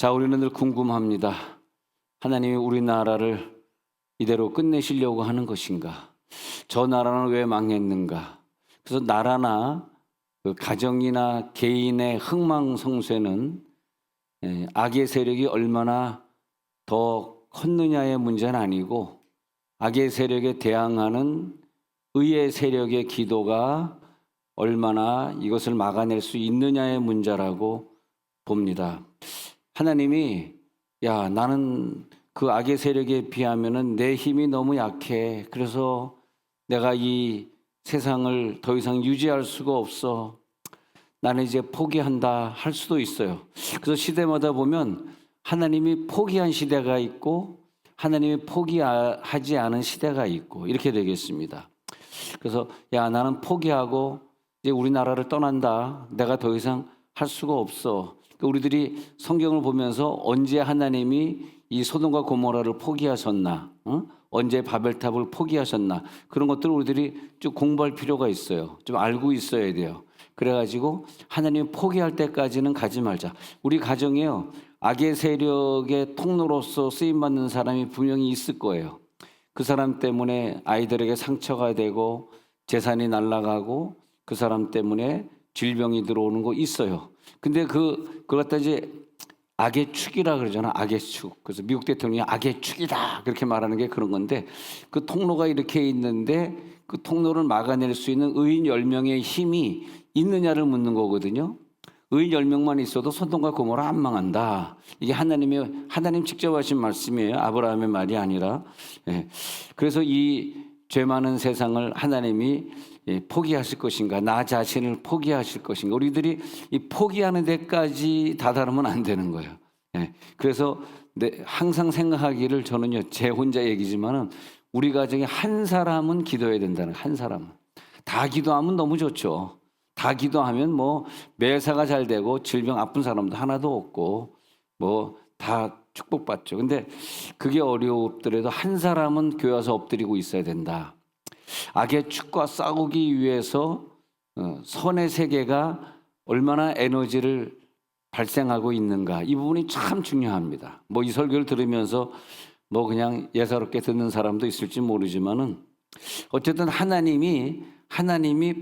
자, 우리는 늘 궁금합니다. 하나님이 우리나라를 이대로 끝내시려고 하는 것인가? 저 나라는 왜 망했는가? 그래서 나라나 그 가정이나 개인의 흥망성쇠는 악의 세력이 얼마나 더 컸느냐의 문제는 아니고, 악의 세력에 대항하는 의의 세력의 기도가 얼마나 이것을 막아낼 수 있느냐의 문제라고 봅니다. 하나님이 나는 그 악의 세력에 비하면은 내 힘이 너무 약해. 그래서 내가 이 세상을 더 이상 유지할 수가 없어. 나는 이제 포기한다 할 수도 있어요. 그래서 시대마다 보면 하나님이 포기한 시대가 있고 하나님이 포기하지 않은 시대가 있고 이렇게 되겠습니다. 그래서 나는 포기하고 이제 우리나라를 떠난다. 내가 더 이상 할 수가 없어. 우리들이 성경을 보면서 언제 하나님이 이 소돔과 고모라를 포기하셨나, 언제 바벨탑을 포기하셨나, 그런 것들을 우리들이 쭉 공부할 필요가 있어요. 좀 알고 있어야 돼요. 그래가지고 하나님 포기할 때까지는 가지 말자. 우리 가정에요, 악의 세력의 통로로서 쓰임받는 사람이 분명히 있을 거예요. 그 사람 때문에 아이들에게 상처가 되고 재산이 날아가고 그 사람 때문에 질병이 들어오는 거 있어요. 근데 그걸 갖다 이제 악의 축이라 그러잖아. 악의 축. 그래서 미국 대통령이 악의 축이다 그렇게 말하는 게 그런 건데, 그 통로가 이렇게 있는데 그 통로를 막아낼 수 있는 의인 10명의 힘이 있느냐를 묻는 거거든요. 의인 10명만 있어도 소돔과 고모라 안 망한다. 이게 하나님 직접 하신 말씀이에요. 아브라함의 말이 아니라. 그래서 이 죄 많은 세상을 하나님이 포기하실 것인가, 나 자신을 포기하실 것인가, 우리들이 이 포기하는 데까지 다다르면 안 되는 거예요. 그래서 항상 생각하기를, 저는요 제 혼자 얘기지만은 우리 가정에 한 사람은 기도해야 된다는, 한 사람은. 다 기도하면 너무 좋죠. 다 기도하면 뭐 매사가 잘 되고 질병 아픈 사람도 하나도 없고 뭐 다 축복받죠. 근데 그게 어렵더라도 한 사람은 교회 와서 엎드리고 있어야 된다. 악의 축과 싸우기 위해서 선의 세계가 얼마나 에너지를 발생하고 있는가, 이 부분이 참 중요합니다. 뭐 이 설교를 들으면서 뭐 그냥 예사롭게 듣는 사람도 있을지 모르지만은 어쨌든 하나님이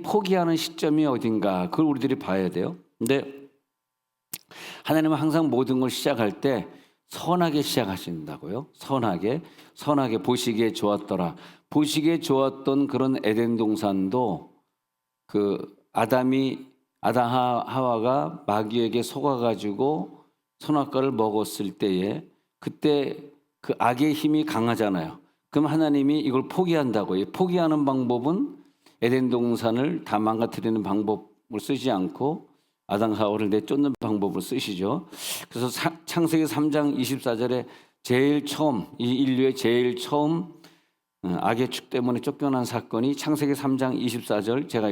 포기하는 시점이 어딘가, 그걸 우리들이 봐야 돼요. 근데 하나님은 항상 모든 걸 시작할 때 선하게 시작하신다고요. 선하게 보시기에 좋았더라. 보시기에 좋았던 그런 에덴 동산도 그 아담 하와가 마귀에게 속아가지고 선악과를 먹었을 때에, 그때 그 악의 힘이 강하잖아요. 그럼 하나님이 이걸 포기한다고요. 포기하는 방법은 에덴 동산을 다 망가뜨리는 방법을 쓰지 않고 아담 하와를 내쫓는 방법을 쓰시죠. 그래서 창세기 3장 24절에 제일 처음, 이 인류의 제일 처음 악의 축 때문에 쫓겨난 사건이 창세기 3장 24절, 제가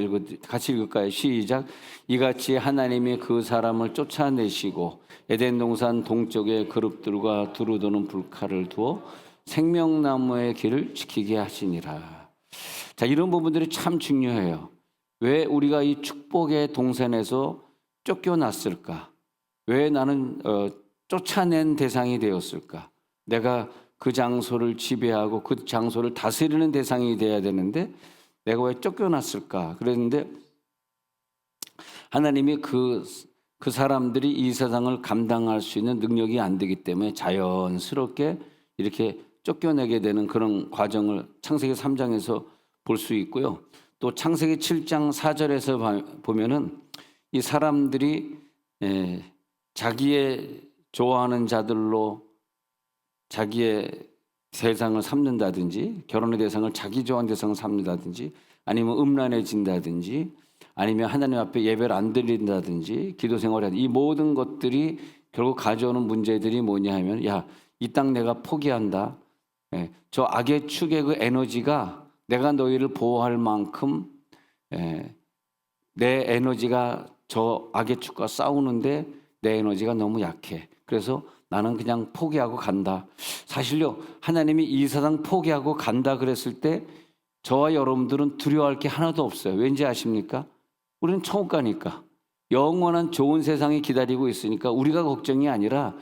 같이 읽을까요? 시작. 이같이 하나님이 그 사람을 쫓아내시고 에덴 동산 동쪽에 그룹들과 두루 도는 불칼을 두어 생명나무의 길을 지키게 하시니라. 자, 이런 부분들이 참 중요해요. 왜 우리가 이 축복의 동산에서 쫓겨났을까? 왜 나는 쫓아낸 대상이 되었을까? 내가 그 장소를 지배하고 그 장소를 다스리는 대상이 돼야 되는데 내가 왜 쫓겨났을까? 그랬는데 하나님이 그 사람들이 이 세상을 감당할 수 있는 능력이 안 되기 때문에 자연스럽게 이렇게 쫓겨내게 되는 그런 과정을 창세기 3장에서 볼 수 있고요. 또 창세기 7장 4절에서 보면은 이 사람들이 자기의 좋아하는 자들로 자기의 대상을 삼는다든지, 결혼의 대상을 자기 좋아하는 대상을 삼는다든지, 아니면 음란해진다든지, 아니면 하나님 앞에 예배를 안 드린다든지, 기도 생활을 하든지, 이 모든 것들이 결국 가져오는 문제들이 뭐냐 하면, 이 땅 내가 포기한다. 저 악의 축의 그 에너지가 내가 너희를 보호할 만큼 내 에너지가 저 악의 축과 싸우는데 내 에너지가 너무 약해. 그래서 나는 그냥 포기하고 간다. 사실요, 하나님이 이 세상 포기하고 간다 그랬을 때 저와 여러분들은 두려워할 게 하나도 없어요. 왠지 아십니까? 우리는 천국 가니까, 영원한 좋은 세상이 기다리고 있으니까 우리가 걱정이 아니라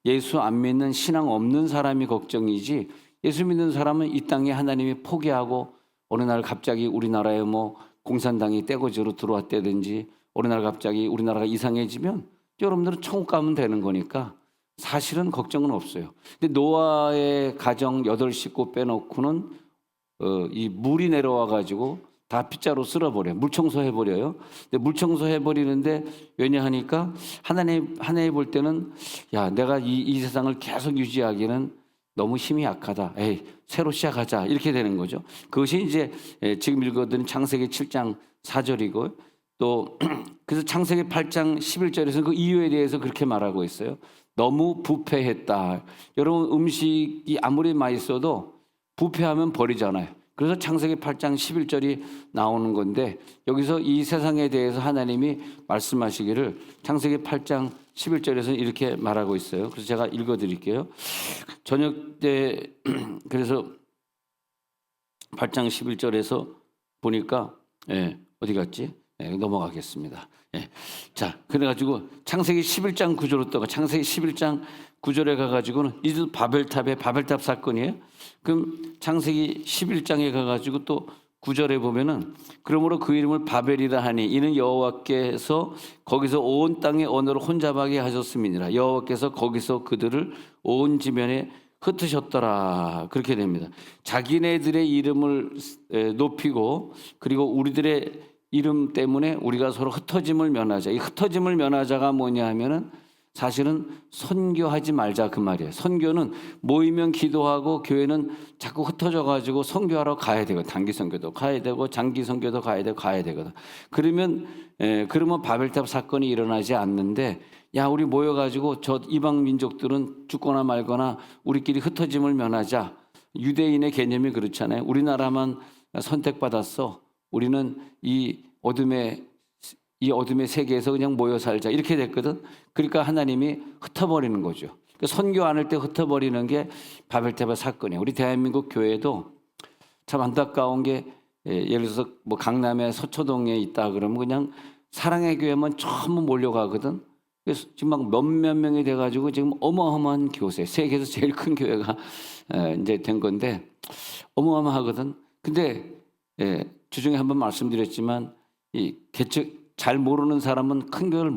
예수 안 믿는 신앙 없는 사람이 걱정이지, 예수 믿는 사람은 이 땅에 하나님이 포기하고 어느 날 갑자기 우리나라에 뭐 공산당이 떼거지로 들어왔다든지 어느 날 갑자기 우리나라가 이상해지면 여러분들은 천국 가면 되는 거니까 사실은 걱정은 없어요. 근데 노아의 가정 8식구 빼놓고는 이 물이 내려와 가지고 다 빗자루 쓸어버려요. 물 청소해버려요. 근데 물 청소해버리는데 왜냐하니까 하나님 볼 때는 야, 내가 이 세상을 계속 유지하기는 너무 힘이 약하다. 에이, 새로 시작하자. 이렇게 되는 거죠. 그것이 이제 지금 읽어드린 창세기 7장 4절이고 또 그래서 창세기 8장 11절에서 그 이유에 대해서 그렇게 말하고 있어요. 너무 부패했다. 여러분 음식이 아무리 맛있어도 부패하면 버리잖아요. 그래서 창세기 8장 11절이 나오는 건데 여기서 이 세상에 대해서 하나님이 말씀하시기를 창세기 8장 11절에서 이렇게 말하고 있어요. 그래서 제가 읽어드릴게요. 저녁 때 그래서 8장 11절에서 보니까 어디 갔지? 넘어가겠습니다. 자, 그래가지고 창세기 11장 9절로 떠가 창세기 11장 9절에 가가지고는 이제 바벨탑 사건이에요. 그럼 창세기 11장에 가가지고 또 9절에 보면은 그러므로 그 이름을 바벨이라 하니 이는 여호와께서 거기서 온 땅의 언어를 혼잡하게 하셨음이니라. 여호와께서 거기서 그들을 온 지면에 흩으셨더라. 그렇게 됩니다. 자기네들의 이름을 높이고 그리고 우리들의 이름 때문에 우리가 서로 흩어짐을 면하자. 이 흩어짐을 면하자가 뭐냐 하면은 사실은 선교하지 말자 그 말이에요. 선교는 모이면 기도하고 교회는 자꾸 흩어져 가지고 선교하러 가야 되고 단기 선교도 가야 되고 장기 선교도 가야 되거든. 그러면 바벨탑 사건이 일어나지 않는데 야, 우리 모여 가지고 저 이방 민족들은 죽거나 말거나 우리끼리 흩어짐을 면하자. 유대인의 개념이 그렇잖아요. 우리나라만 선택받았어. 우리는 이 어둠의 세계에서 그냥 모여 살자 이렇게 됐거든. 그러니까 하나님이 흩어버리는 거죠. 그러니까 선교 안 할 때 흩어버리는 게 바벨탑의 사건이에요. 우리 대한민국 교회도 참 안타까운 게 예를 들어서 뭐 강남에 서초동에 있다 그러면 그냥 사랑의 교회만 전부 몰려가거든. 그래서 지금 막 몇몇 명이 돼가지고 지금 어마어마한 교세, 세계에서 제일 큰 교회가 이제 된 건데 어마어마하거든. 근데 주중에 한번 말씀드렸지만 이 잘 모르는 사람은 큰 교회를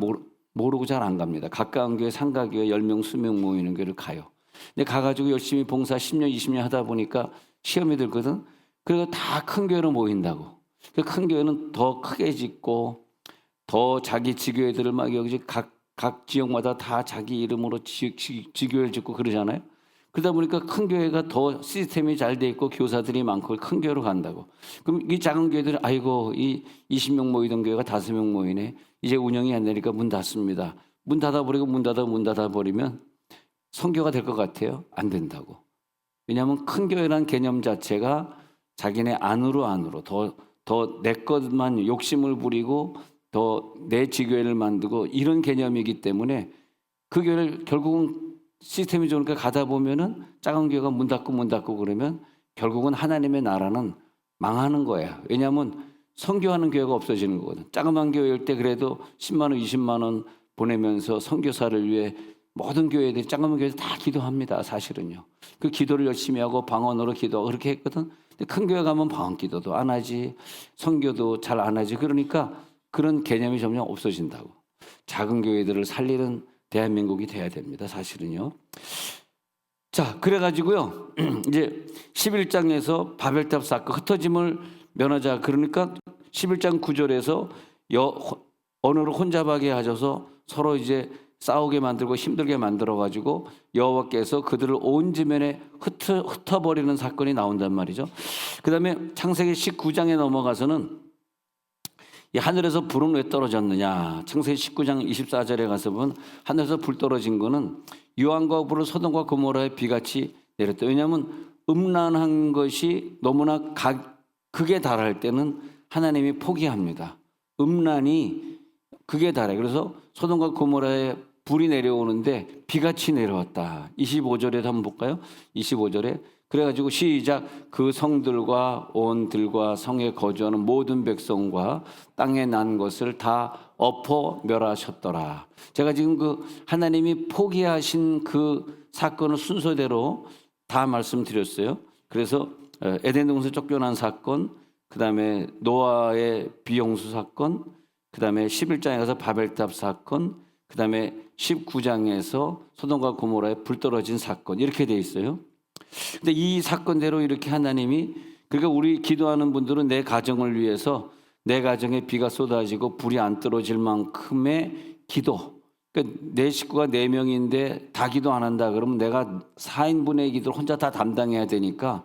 모르고 잘 안 갑니다. 가까운 교회, 상가교회 10명, 20명 모이는 교회를 가요. 근데 가가지고 열심히 봉사 10년, 20년 하다 보니까 시험이 들거든. 그리고 다 큰 교회로 모인다고. 그 큰 교회는 더 크게 짓고 더 자기 지교회들을 막 여기 각 지역마다 다 자기 이름으로 지교회를 짓고 그러잖아요. 그러다 보니까 큰 교회가 더 시스템이 잘 돼 있고 교사들이 많고 큰 교회로 간다고. 그럼 이 작은 교회들은 아이고 이 20명 모이던 교회가 5명 모이네. 이제 운영이 안 되니까 문 닫습니다. 문 닫아버리고 문 닫아버리면 선교가 될 것 같아요? 안 된다고. 왜냐하면 큰 교회라는 개념 자체가 자기네 안으로 더 내 것만 욕심을 부리고 더 내 지교회를 만들고 이런 개념이기 때문에 그 교회를 결국은 시스템이 좋으니까 가다 보면은 작은 교회가 문 닫고 그러면 결국은 하나님의 나라는 망하는 거야. 왜냐하면 선교하는 교회가 없어지는 거거든. 작은 교회일 때 그래도 10만 원, 20만 원 보내면서 선교사를 위해 모든 교회들이 작은 교회들 다 기도합니다. 사실은요. 그 기도를 열심히 하고 방언으로 기도하고 그렇게 했거든. 근데 큰 교회 가면 방언 기도도 안 하지, 선교도 잘 안 하지. 그러니까 그런 개념이 점점 없어진다고. 작은 교회들을 살리는 대한민국이 돼야 됩니다. 사실은요. 자, 그래가지고요. 이제 11장에서 바벨탑 사건 흩어짐을 면하자. 그러니까 11장 9절에서 언어를 혼잡하게 하셔서 서로 이제 싸우게 만들고 힘들게 만들어가지고 여호와께서 그들을 온 지면에 흩어버리는 사건이 나온단 말이죠. 그 다음에 창세기 19장에 넘어가서는 이 하늘에서 불은 왜 떨어졌느냐. 창세기 19장 24절에 가서 보면 하늘에서 불 떨어진 거는 유황과 불은 소돔과 고모라의 비같이 내렸다. 왜냐하면 음란한 것이 너무나 극에 달할 때는 하나님이 포기합니다. 음란이 극에 달해. 그래서 소돔과 고모라에 불이 내려오는데 비같이 내려왔다. 25절에 한번 볼까요? 25절에 그래가지고 시작. 그 성들과 온 들과 성에 거주하는 모든 백성과 땅에 난 것을 다 엎어 멸하셨더라. 제가 지금 그 하나님이 포기하신 그 사건을 순서대로 다 말씀드렸어요. 그래서 에덴 동산 쫓겨난 사건, 그 다음에 노아의 비용수 사건, 그 다음에 11장에 가서 바벨탑 사건, 그 다음에 19장에서 소돔과 고모라에 불 떨어진 사건, 이렇게 돼 있어요. 근데 이 사건대로 이렇게 하나님이, 그러니까 우리 기도하는 분들은 내 가정을 위해서 내 가정에 비가 쏟아지고 불이 안 떨어질 만큼의 기도. 그러니까 내 식구가 4명인데 다 기도 안 한다 그러면 내가 4인분의 기도를 혼자 다 담당해야 되니까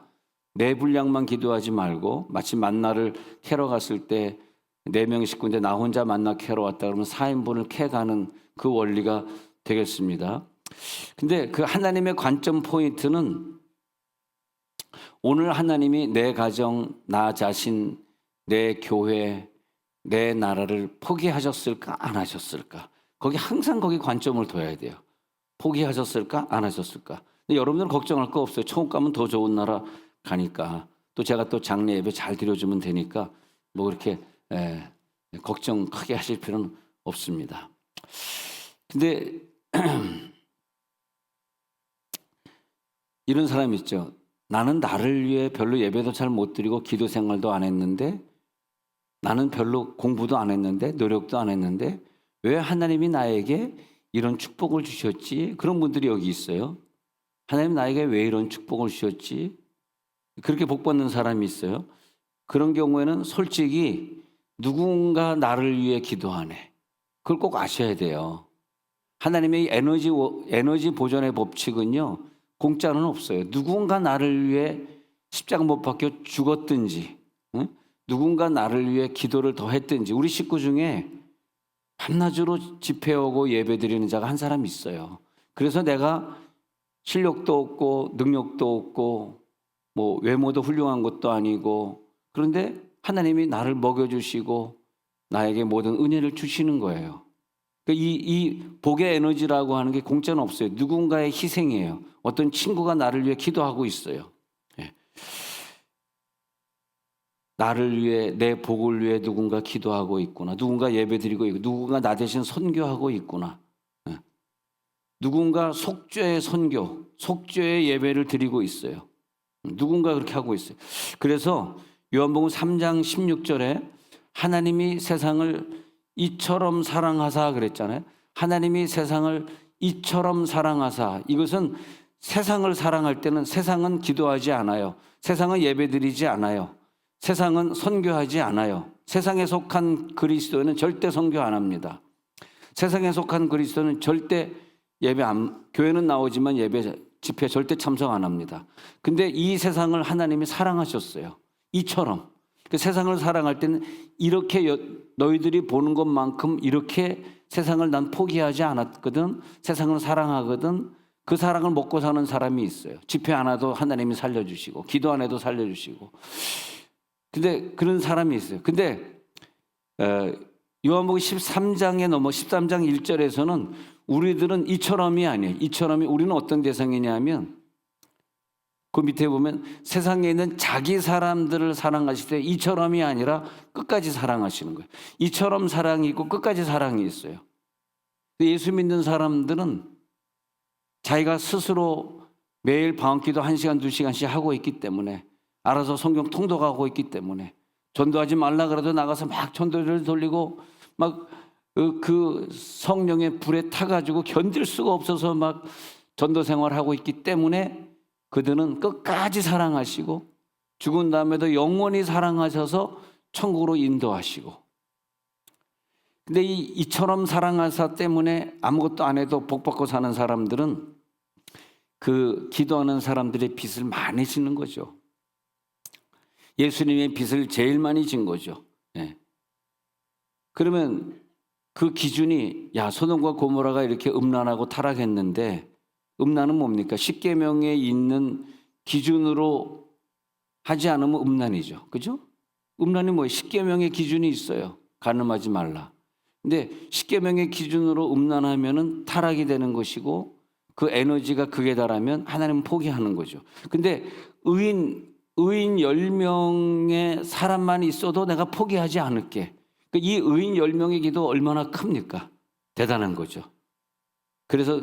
내 분량만 기도하지 말고, 마치 만나를 캐러 갔을 때 4명 식구인데 나 혼자 만나 캐러 왔다 그러면 4인분을 캐가는 그 원리가 되겠습니다. 근데 그 하나님의 관점 포인트는 오늘 하나님이 내 가정, 나 자신, 내 교회, 내 나라를 포기하셨을까 안 하셨을까? 거기 항상 거기 관점을 둬야 돼요. 포기하셨을까 안 하셨을까? 근데 여러분들은 걱정할 거 없어요. 천국 가면 더 좋은 나라 가니까, 또 제가 또 장례 예배 잘 드려주면 되니까 뭐 그렇게 걱정 크게 하실 필요는 없습니다. 근데 이런 사람이 있죠. 나는 나를 위해 별로 예배도 잘 못 드리고 기도 생활도 안 했는데, 나는 별로 공부도 안 했는데 노력도 안 했는데 왜 하나님이 나에게 이런 축복을 주셨지? 그런 분들이 여기 있어요. 하나님 나에게 왜 이런 축복을 주셨지? 그렇게 복 받는 사람이 있어요. 그런 경우에는 솔직히 누군가 나를 위해 기도하네. 그걸 꼭 아셔야 돼요. 하나님의 에너지 보존의 법칙은요, 공짜는 없어요. 누군가 나를 위해 십자가 못 박혀 죽었든지, 누군가 나를 위해 기도를 더 했든지. 우리 식구 중에 밤낮으로 집회 오고 예배 드리는 자가 한 사람 있어요. 그래서 내가 실력도 없고 능력도 없고 뭐 외모도 훌륭한 것도 아니고, 그런데 하나님이 나를 먹여주시고 나에게 모든 은혜를 주시는 거예요. 이 복의 에너지라고 하는 게 공짜는 없어요. 누군가의 희생이에요. 어떤 친구가 나를 위해 기도하고 있어요. 나를 위해, 내 복을 위해 누군가 기도하고 있구나. 누군가 예배드리고 있고, 누군가 나 대신 선교하고 있구나. 누군가 속죄의 선교, 속죄의 예배를 드리고 있어요. 누군가 그렇게 하고 있어요. 그래서 요한복음 3장 16절에 하나님이 세상을 이처럼 사랑하사 그랬잖아요. 하나님이 세상을 이처럼 사랑하사. 이것은 세상을 사랑할 때는 세상은 기도하지 않아요. 세상은 예배드리지 않아요. 세상은 선교하지 않아요. 세상에 속한 그리스도인은 절대 선교 안 합니다. 세상에 속한 그리스도는 절대 교회는 나오지만 예배 집회 절대 참석 안 합니다. 근데 이 세상을 하나님이 사랑하셨어요. 이처럼. 그 세상을 사랑할 때는 이렇게 너희들이 보는 것만큼 이렇게 세상을 난 포기하지 않았거든. 세상을 사랑하거든. 그 사랑을 먹고 사는 사람이 있어요. 집회 안 와도 하나님이 살려주시고, 기도 안 해도 살려주시고. 근데 그런 사람이 있어요. 근데 요한복음 13장 1절에서는 우리들은 이처럼이 아니에요. 이처럼이, 우리는 어떤 대상이냐면, 그 밑에 보면 세상에 있는 자기 사람들을 사랑하실 때 이처럼이 아니라 끝까지 사랑하시는 거예요. 이처럼 사랑이 있고 끝까지 사랑이 있어요. 예수 믿는 사람들은 자기가 스스로 매일 방학기도 1시간, 2시간씩 하고 있기 때문에, 알아서 성경 통독하고 있기 때문에, 전도하지 말라 그래도 나가서 막 전도를 돌리고 막 그 성령의 불에 타가지고 견딜 수가 없어서 막 전도 생활하고 있기 때문에 그들은 끝까지 사랑하시고 죽은 다음에도 영원히 사랑하셔서 천국으로 인도하시고. 근데 이처럼 사랑하사 때문에 아무것도 안 해도 복 받고 사는 사람들은 그 기도하는 사람들의 빚을 많이 짓는 거죠. 예수님의 빚을 제일 많이 진 거죠. 그러면 그 기준이, 야, 소돔과 고모라가 이렇게 음란하고 타락했는데, 음란은 뭡니까? 십계명에 있는 기준으로 하지 않으면 음란이죠. 그죠? 음란이 뭐예요? 십계명의 기준이 있어요. 간음하지 말라. 근데 십계명의 기준으로 음란하면은 타락이 되는 것이고, 그 에너지가 극에 달하면 하나님은 포기하는 거죠. 근데 의인 10명의 사람만 있어도 내가 포기하지 않을게. 이 의인 10명의 기도 얼마나 큽니까? 대단한 거죠. 그래서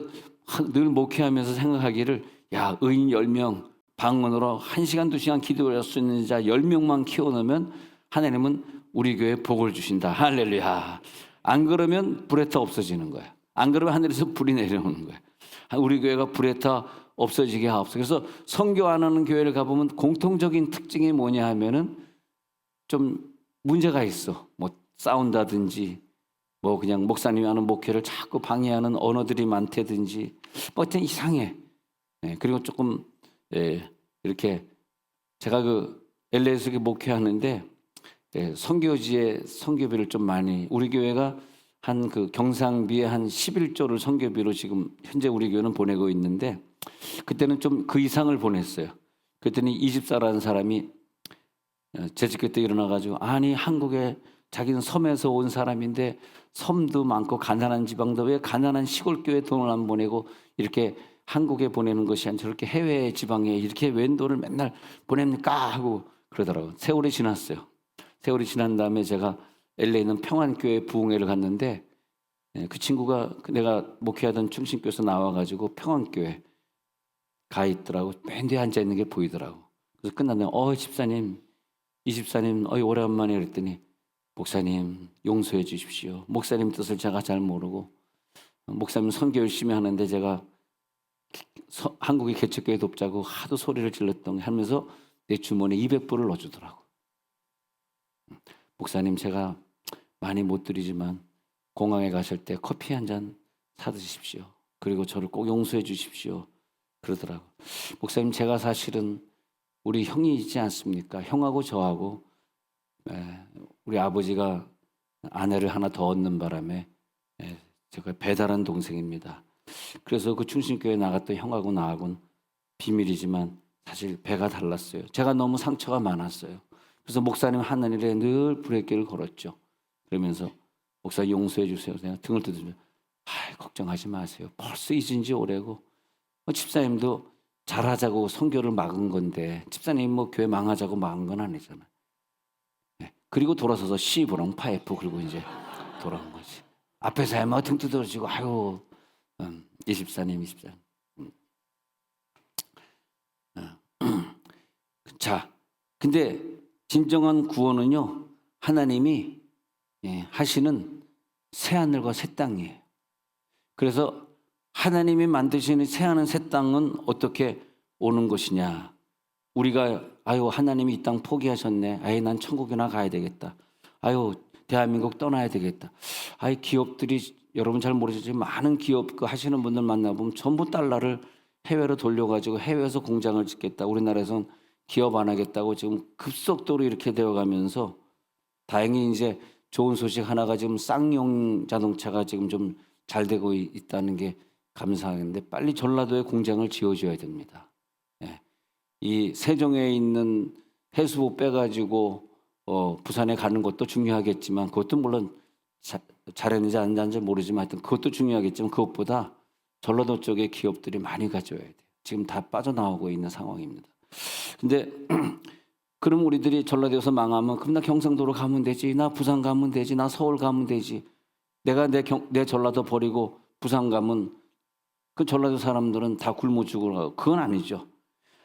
늘 목회하면서 생각하기를, 야, 의인 10명 방언으로 1시간 2시간 기도할 수 있는 자 10명만 키워놓으면 하나님은 우리 교회에 복을 주신다. 할렐루야. 안 그러면 불에타 없어지는 거야. 안 그러면 하늘에서 불이 내려오는 거야. 우리 교회가 불에타 없어지게 하옵소서. 그래서 선교 안 하는 교회를 가보면 공통적인 특징이 뭐냐 하면은 좀 문제가 있어. 뭐 싸운다든지, 뭐 그냥 목사님이 하는 목회를 자꾸 방해하는 언어들이 많다든지, 뭐 하여튼 이상해. 그리고 조금 이렇게 제가 그 LA에서 목회하는데 선교지에 선교비를 좀 많이, 우리 교회가 한 그 경상비에 한 11조를 선교비로 지금 현재 우리 교회는 보내고 있는데, 그때는 좀 그 이상을 보냈어요. 그랬더니 이집사라는 사람이 재직교 때 일어나가지고, 아니 한국에 자기는 섬에서 온 사람인데 섬도 많고 가난한 지방도 왜 가난한 시골 교회 돈을 안 보내고 이렇게 한국에 보내는 것이 아니라 저렇게 해외 지방에 이렇게 웬 돈을 맨날 보냅니까 하고 그러더라고요. 세월이 지났어요. 세월이 지난 다음에 제가 LA에 있는 평안교회 부흥회를 갔는데, 그 친구가 내가 목회하던 충신교에서 나와가지고 평안교회 가 있더라고. 맨 뒤에 앉아 있는 게 보이더라고. 그래서 끝났는데, 집사님, 이 집사님, 오래간만에 그랬더니, 목사님 용서해 주십시오. 목사님 뜻을 제가 잘 모르고, 목사님 선교 열심히 하는데 제가 한국의 개척교회 돕자고 하도 소리를 질렀던 하면서 내 주머니에 200불을 넣어주더라고. 목사님 제가 많이 못 드리지만 공항에 가실 때 커피 한 잔 사드십시오. 그리고 저를 꼭 용서해 주십시오. 그러더라고. 목사님 제가 사실은 우리 형이 있지 않습니까? 형하고 저하고 우리 아버지가 아내를 하나 더 얻는 바람에 제가 배달한 동생입니다. 그래서 그 충신교회 나갔던 형하고 나하고는 비밀이지만 사실 배가 달랐어요. 제가 너무 상처가 많았어요. 그래서 목사님 하는 일에 늘 브레이크를 걸었죠. 그러면서 목사 용서해 주세요. 내가 등을 두드리면 걱정하지 마세요. 벌써 잊은 지 오래고 집사님도 잘하자고 선교를 막은 건데 집사님 뭐 교회 망하자고 막은 건 아니잖아요. 그리고 돌아서서 시부렁 파이프 그리고 이제 돌아온 거지. 앞에서 막 등 두드러지고 이 집사님. 자, 근데 진정한 구원은요 하나님이 하시는 새하늘과 새 땅이에요. 그래서 하나님이 만드시는 새하늘 새 땅은 어떻게 오는 것이냐? 우리가 하나님이 이 땅 포기하셨네. 난 천국이나 가야 되겠다. 대한민국 떠나야 되겠다. 기업들이 여러분 잘 모르시지만 많은 기업 하시는 분들 만나보면 전부 달러를 해외로 돌려가지고 해외에서 공장을 짓겠다. 우리나라에서는 기업 안 하겠다고 지금 급속도로 이렇게 되어가면서 다행히 이제 좋은 소식 하나가 지금 쌍용 자동차가 지금 좀 잘 되고 있다는 게 감사한데 빨리 전라도에 공장을 지어줘야 됩니다. 이 세종에 있는 해수부 빼가지고 부산에 가는 것도 중요하겠지만 그것도 물론 잘했는지 안 잘했는지 모르지만 하여튼 그것도 중요하겠지만 그것보다 전라도 쪽에 기업들이 많이 가져와야 돼요. 지금 다 빠져나오고 있는 상황입니다. 근데 그럼 우리들이 전라도에서 망하면 그럼 나 경상도로 가면 되지, 나 부산 가면 되지, 나 서울 가면 되지. 내가 내 전라도 버리고 부산 가면 그 전라도 사람들은 다 굶어 죽으라고. 그건 아니죠.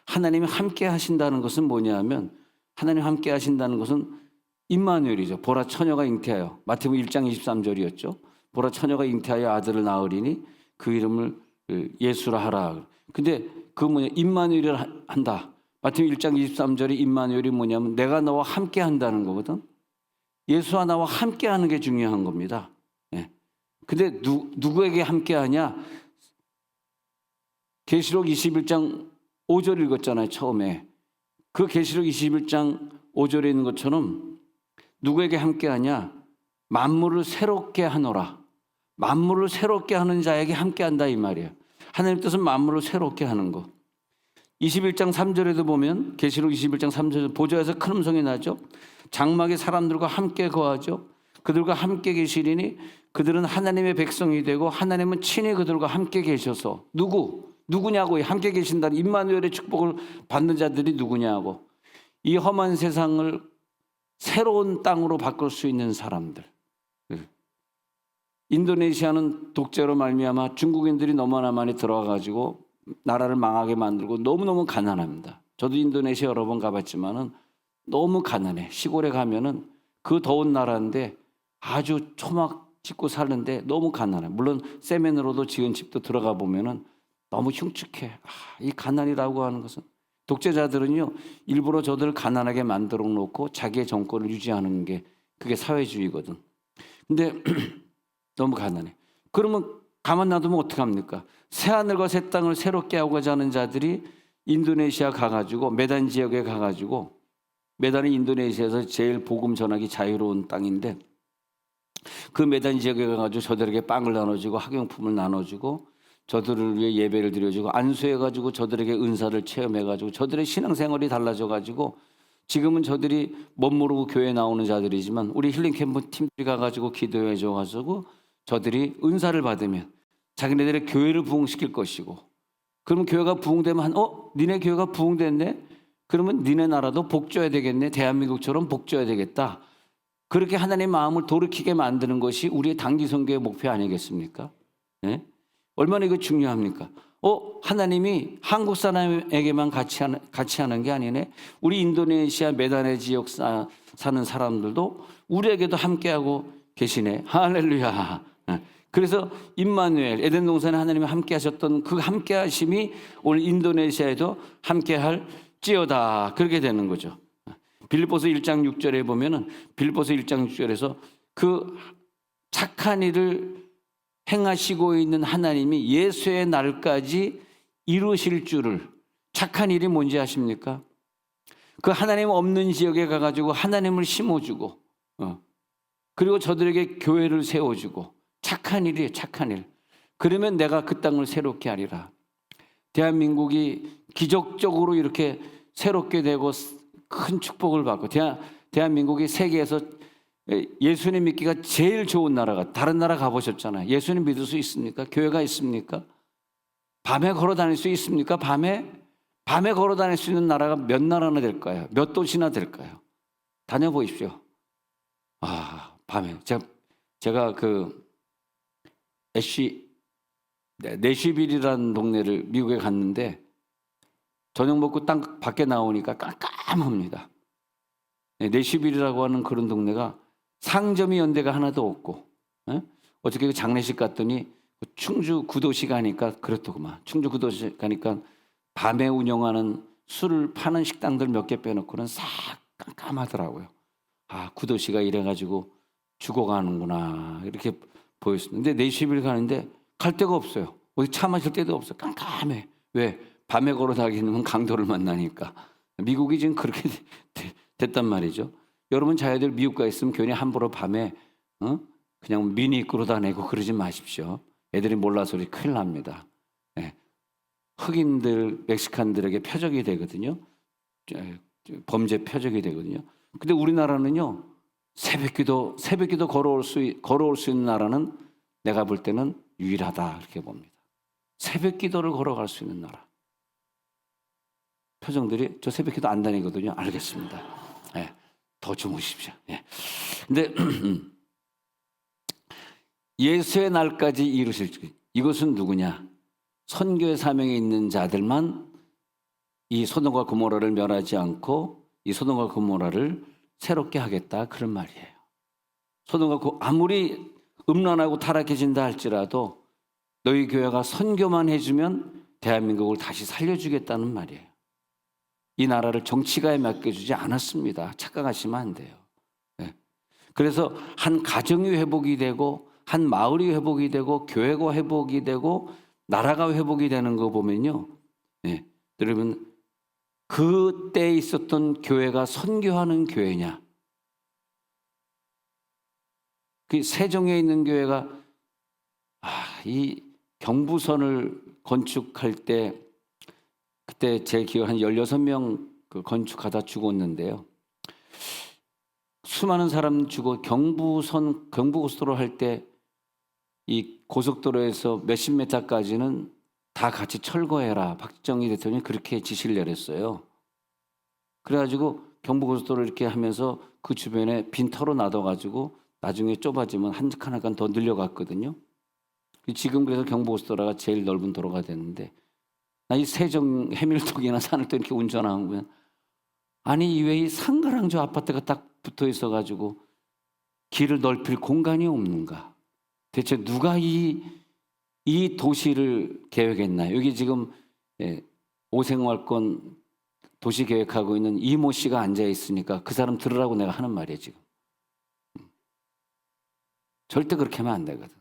하나님이 함께 하신다는 것은 뭐냐면 하나님 함께 하신다는 것은 임마누엘이죠. 보라 처녀가 잉태하여 마태복음 1장 23절이었죠. 보라 처녀가 잉태하여 아들을 낳으리니 그 이름을 예수라 하라. 근데 그 임마누엘을 한다. 마태복음 1장 23절이 임마누엘이 뭐냐면 내가 너와 함께 한다는 거거든. 예수와 나와 함께 하는 게 중요한 겁니다. 근데 누구에게 함께 하냐? 계시록 21장 5절 읽었잖아요, 처음에. 그 계시록 21장 5절에 있는 것처럼 누구에게 함께 하냐? 만물을 새롭게 하노라. 만물을 새롭게 하는 자에게 함께 한다 이 말이에요. 하나님 뜻은 만물을 새롭게 하는 거. 21장 3절에도 보면 계시록 21장 3절 보좌에서 큰 음성이 나죠. 장막의 사람들과 함께 거하죠. 그들과 함께 계시리니 그들은 하나님의 백성이 되고 하나님은 친히 그들과 함께 계셔서 누구냐고 함께 계신다는 임마누엘의 축복을 받는 자들이 누구냐고 이 험한 세상을 새로운 땅으로 바꿀 수 있는 사람들. 인도네시아는 독재로 말미암아 중국인들이 너무나 많이 들어와가지고 나라를 망하게 만들고 너무너무 가난합니다. 저도 인도네시아 여러 번 가봤지만은 너무 가난해. 시골에 가면은 그 더운 나라인데 아주 초막 짓고 사는데 너무 가난해. 물론 세면으로도 지은 집도 들어가 보면은 너무 흉측해. 이 가난이라고 하는 것은 독재자들은요 일부러 저들을 가난하게 만들어 놓고 자기의 정권을 유지하는 게 그게 사회주의거든. 근데 너무 가난해. 그러면 가만 놔두면 어떡합니까? 새하늘과 새 땅을 새롭게 하고자 하는 자들이 인도네시아 가가지고 메단 지역에 가가지고 메단이 인도네시아에서 제일 복음 전하기 자유로운 땅인데 그 메단 지역에 가가지고 저들에게 빵을 나눠주고 학용품을 나눠주고 저들을 위해 예배를 드려주고 안수해가지고 저들에게 은사를 체험해가지고 저들의 신앙생활이 달라져가지고 지금은 저들이 못 모르고 교회에 나오는 자들이지만 우리 힐링 캠프 팀들이 가가지고 기도해줘가지고 저들이 은사를 받으면 자기네들의 교회를 부흥시킬 것이고 그러면 교회가 부흥되면 니네 교회가 부흥됐네? 그러면 니네 나라도 복줘야 되겠네. 대한민국처럼 복줘야 되겠다. 그렇게 하나님의 마음을 돌이키게 만드는 것이 우리의 단기 선교의 목표 아니겠습니까? 네? 얼마나 이거 중요합니까? 하나님이 한국 사람에게만 같이 하는 게 아니네. 우리 인도네시아 메단의 지역 사는 사람들도 우리에게도 함께하고 계시네. 할렐루야. 그래서 임마누엘 에덴 동산에 하나님이 함께 하셨던 그 함께 하심이 오늘 인도네시아에도 함께 할지어다. 그렇게 되는 거죠. 빌립보서 1장 6절에 보면은 빌립보서 1장 6절에서 그 착한 일을 행하시고 있는 하나님이 예수의 날까지 이루실 줄을 착한 일이 뭔지 아십니까? 그 하나님 없는 지역에 가가지고 하나님을 심어주고 그리고 저들에게 교회를 세워주고 착한 일이에요. 착한 일. 그러면 내가 그 땅을 새롭게 하리라. 대한민국이 기적적으로 이렇게 새롭게 되고 큰 축복을 받고 대한민국이 세계에서 예수님 믿기가 제일 좋은 나라가 다른 나라 가보셨잖아요. 예수님 믿을 수 있습니까? 교회가 있습니까? 밤에 걸어 다닐 수 있습니까? 밤에 걸어 다닐 수 있는 나라가 몇 나라나 될까요? 몇 도시나 될까요? 다녀보십시오. 밤에 제가 그 내쉬빌이라는 동네를 미국에 갔는데 저녁 먹고 땅 밖에 나오니까 깜깜합니다. 내쉬빌이라고 하는 그런 동네가 상점이 연대가 하나도 없고 어저께 그 장례식 갔더니 충주 구도시 가니까 그렇더구만. 충주 구도시 가니까 밤에 운영하는 술을 파는 식당들 몇 개 빼놓고는 싹 깜깜하더라고요. 구도시가 이래가지고 죽어가는구나 이렇게 보였었는데 내쉬빌 가는데 갈 데가 없어요. 어디 차 마실 데도 없어요. 깜깜해. 왜? 밤에 걸어 다니는 강도를 만나니까. 미국이 지금 그렇게 됐단 말이죠. 여러분 자녀들 미국 가 있으면 괜히 함부로 밤에 그냥 미니 입고 다니고 그러지 마십시오. 애들이 몰라서 큰일 납니다. 흑인들, 멕시칸들에게 표적이 되거든요. 범죄 표적이 되거든요. 근데 우리나라는요. 새벽기도 걸어올 수 있는 나라는 내가 볼 때는 유일하다 이렇게 봅니다. 새벽기도를 걸어갈 수 있는 나라. 표정들이 저 새벽기도 안 다니거든요. 알겠습니다. 더 주무십시오. 근데 예수의 날까지 이루실 줄. 이것은 누구냐? 선교의 사명에 있는 자들만 이 소돔과 고모라를 멸하지 않고 이 소돔과 고모라를 새롭게 하겠다 그런 말이에요. 소돔과 아무리 음란하고 타락해진다 할지라도 너희 교회가 선교만 해주면 대한민국을 다시 살려주겠다는 말이에요. 이 나라를 정치가에 맡겨주지 않았습니다. 착각하시면 안 돼요. 그래서 한 가정이 회복이 되고 한 마을이 회복이 되고 교회가 회복이 되고 나라가 회복이 되는 거 보면요. 여러분 그때 있었던 교회가 선교하는 교회냐? 그 세종에 있는 교회가 이 경부선을 건축할 때 그때 제 기억 한 16명 그 건축하다 죽었는데요. 수많은 사람 죽어 경부고속도로 할 때 이 고속도로에서 몇십 미터까지는 다 같이 철거해라. 박정희 대통령이 그렇게 지시를 내렸어요. 그래가지고 경부고속도로 이렇게 하면서 그 주변에 빈터로 놔둬가지고 나중에 좁아지면 한 칸 한 칸 더 늘려갔거든요. 지금 그래서 경부고속도로가 제일 넓은 도로가 됐는데, 나 이 세종 해밀동이나 산을 또 이렇게 운전하면 아니 왜 이 상가랑 아파트가 딱 붙어 있어가지고 길을 넓힐 공간이 없는가? 대체 누가 이 도시를 계획했나요? 여기 지금 오생활권 도시 계획하고 있는 이모 씨가 앉아 있으니까 그 사람 들으라고 내가 하는 말이에요 지금. 절대 그렇게 하면 안 되거든.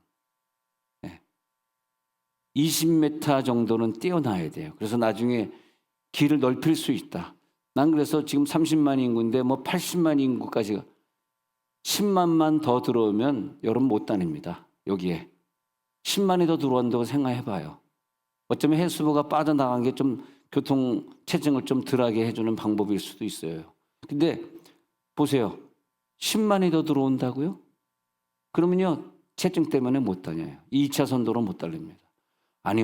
20m 정도는 띄어놔야 돼요. 그래서 나중에 길을 넓힐 수 있다. 난 그래서 지금 30만 인구인데 뭐 80만 인구까지 10만만 더 들어오면 여러분 못 다닙니다. 여기에 10만이 더 들어온다고 생각해봐요. 어쩌면 해수부가 빠져나간 게 좀 교통 체증을 좀 덜하게 해주는 방법일 수도 있어요. 근데 보세요. 10만이 더 들어온다고요? 그러면요 체증 때문에 못 다녀요. 2차선 도로 못 달립니다. 아니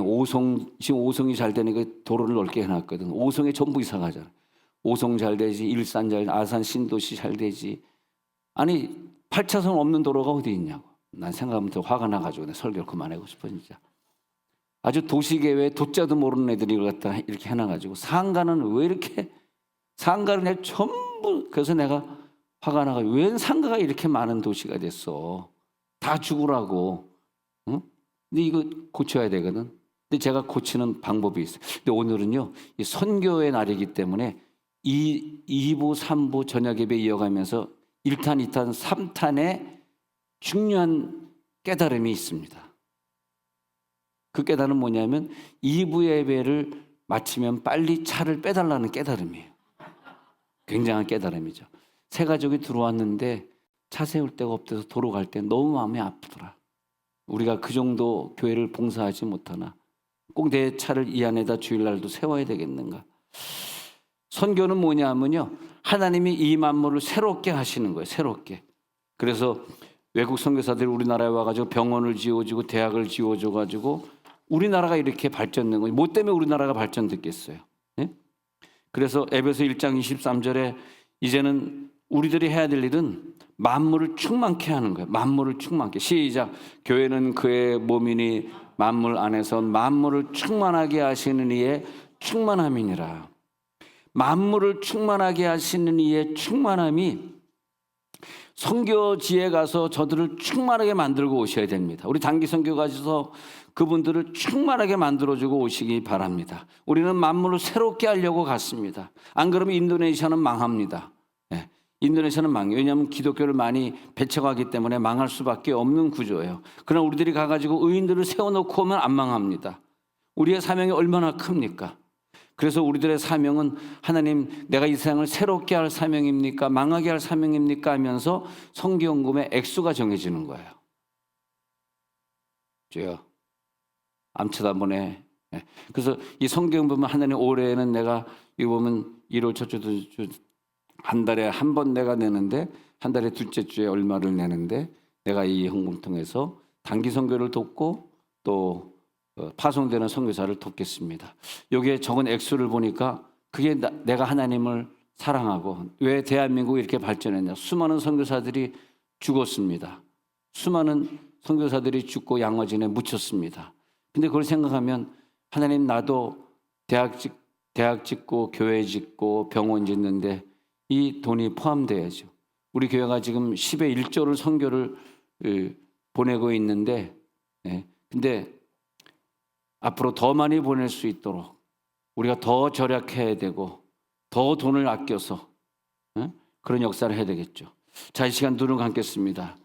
지금 오송이 잘 되니까 도로를 넓게 해놨거든. 오송에 전부 이사 가잖아. 오송 잘 되지, 일산 잘, 아산 신도시 잘 되지. 아니 8차선 없는 도로가 어디 있냐고. 난 생각하면서 화가 나가지고 내가 설교를 그만하고 싶어 진짜. 아주 도시계획 도자도 모르는 애들이 이걸 갖다 이렇게 해놔가지고 상가는 왜 이렇게 상가를 내가 전부 그래서 내가 화가 나가지고 왜 상가가 이렇게 많은 도시가 됐어. 다 죽으라고. 응? 근데 이거 고쳐야 되거든. 근데 제가 고치는 방법이 있어요. 근데 오늘은요 이 선교의 날이기 때문에 2부, 3부 저녁 예배 이어가면서 1탄, 2탄, 3탄에 중요한 깨달음이 있습니다. 그 깨달음은 뭐냐면 2부 예배를 마치면 빨리 차를 빼달라는 깨달음이에요. 굉장한 깨달음이죠. 새 가족이 들어왔는데 차 세울 데가 없어서 도로 갈 때 너무 마음이 아프더라. 우리가 그 정도 교회를 봉사하지 못하나 꼭 내 차를 이 안에다 주일날도 세워야 되겠는가. 선교는 뭐냐면요 하나님이 이 만물을 새롭게 하시는 거예요. 새롭게. 그래서 외국 선교사들이 우리나라에 와가지고 병원을 지어주고 대학을 지어줘가지고 우리나라가 이렇게 발전된 거예요. 뭐 때문에 우리나라가 발전됐겠어요? 예? 그래서 에베소 1장 23절에 이제는 우리들이 해야 될 일은 만물을 충만케 하는 거예요. 만물을 충만케. 시작. 교회는 그의 몸이니 만물 안에서 만물을 충만하게 하시는 이의 충만함이니라. 만물을 충만하게 하시는 이의 충만함이 선교지에 가서 저들을 충만하게 만들고 오셔야 됩니다. 우리 단기 선교 가셔서 그분들을 충만하게 만들어주고 오시기 바랍니다. 우리는 만물을 새롭게 하려고 갔습니다. 안 그러면 인도네시아는 망합니다. 네. 인도네시아는 망해요. 왜냐하면 기독교를 많이 배척하기 때문에 망할 수밖에 없는 구조예요. 그러나 우리들이 가가지고 의인들을 세워놓고 오면 안 망합니다. 우리의 사명이 얼마나 큽니까? 그래서 우리들의 사명은 하나님 내가 이 세상을 새롭게 할 사명입니까? 망하게 할 사명입니까? 하면서 성기연금의 액수가 정해지는 거예요. 주여 암 쳐다보네. 그래서 이 성경 보면 하나님 올해는 내가 이거 보면 1월 첫째 주 한 달에 한 번 내가 내는데 한 달에 둘째 주에 얼마를 내는데 내가 이 헌금 통해서 단기 선교를 돕고 또 파송되는 선교사를 돕겠습니다. 여기에 적은 액수를 보니까 그게 내가 하나님을 사랑하고 왜 대한민국이 이렇게 발전했냐. 수많은 선교사들이 죽었습니다. 수많은 선교사들이 죽고 양어진에 묻혔습니다. 근데 그걸 생각하면 하나님 나도 대학 짓고 교회 짓고 병원 짓는데 이 돈이 포함돼야죠. 우리 교회가 지금 10의 1조를 선교를 보내고 있는데 근데 앞으로 더 많이 보낼 수 있도록 우리가 더 절약해야 되고 더 돈을 아껴서 그런 역사를 해야 되겠죠. 자, 이 시간 눈을 감겠습니다.